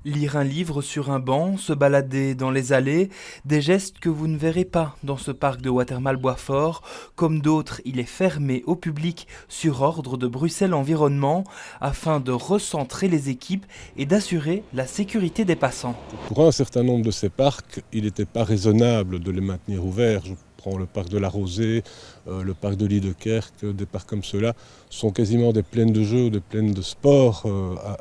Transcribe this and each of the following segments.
Lire un livre sur un banc, se balader dans les allées, des gestes que vous ne verrez pas dans ce parc de Watermael-Boisfort. Comme d'autres, il est fermé au public sur ordre de Bruxelles Environnement afin de recentrer les équipes et d'assurer la sécurité des passants. Pour un certain nombre de ces parcs, il n'était pas raisonnable de les maintenir ouverts. Je prends le parc de la Rosée, le parc de Liedekerk, des parcs comme ceux-là sont quasiment des plaines de jeux, des plaines de sport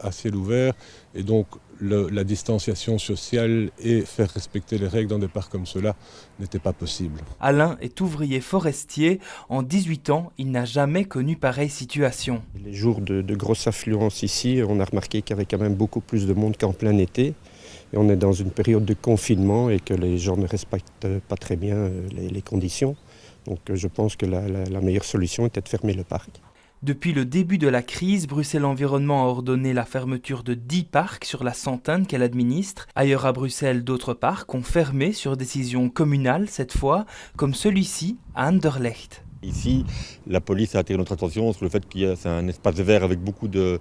à ciel ouvert. Et donc la distanciation sociale et faire respecter les règles dans des parcs comme ceux-là n'était pas possible. Alain est ouvrier forestier. En 18 ans, il n'a jamais connu pareille situation. Les jours de grosse affluence ici, on a remarqué qu'il y avait quand même beaucoup plus de monde qu'en plein été. Et on est dans une période de confinement et que les gens ne respectent pas très bien les conditions. Donc je pense que la meilleure solution était de fermer le parc. Depuis le début de la crise, Bruxelles Environnement a ordonné la fermeture de 10 parcs sur la centaine qu'elle administre. Ailleurs à Bruxelles, d'autres parcs ont fermé sur décision communale cette fois, comme celui-ci à Anderlecht. Ici, la police a attiré notre attention sur le fait qu'il y a un espace vert avec beaucoup de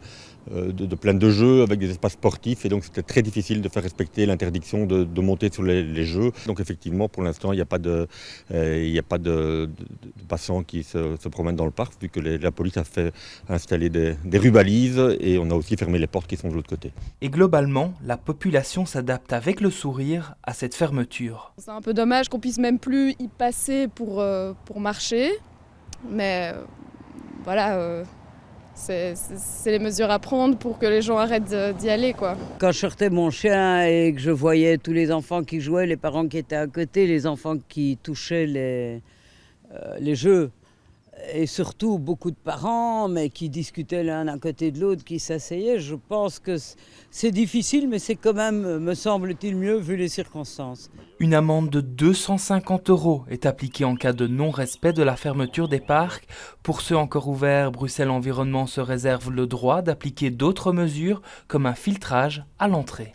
plaines de jeux, avec des espaces sportifs, et donc c'était très difficile de faire respecter l'interdiction de monter sur les jeux. Donc effectivement, pour l'instant, il n'y a pas de passants qui se promènent dans le parc, vu que la police a fait installer des rues-balises, et on a aussi fermé les portes qui sont de l'autre côté. Et globalement, la population s'adapte avec le sourire à cette fermeture. C'est un peu dommage qu'on puisse même plus y passer pour marcher, mais voilà, c'est les mesures à prendre pour que les gens arrêtent d'y aller, quoi. Quand je sortais mon chien et que je voyais tous les enfants qui jouaient, les parents qui étaient à côté, les enfants qui touchaient les jeux, et surtout beaucoup de parents, mais qui discutaient l'un à côté de l'autre, qui s'asseyaient, je pense que c'est difficile, mais c'est quand même, me semble-t-il, mieux vu les circonstances. Une amende de 250 € est appliquée en cas de non-respect de la fermeture des parcs. Pour ceux encore ouverts, Bruxelles Environnement se réserve le droit d'appliquer d'autres mesures, comme un filtrage à l'entrée.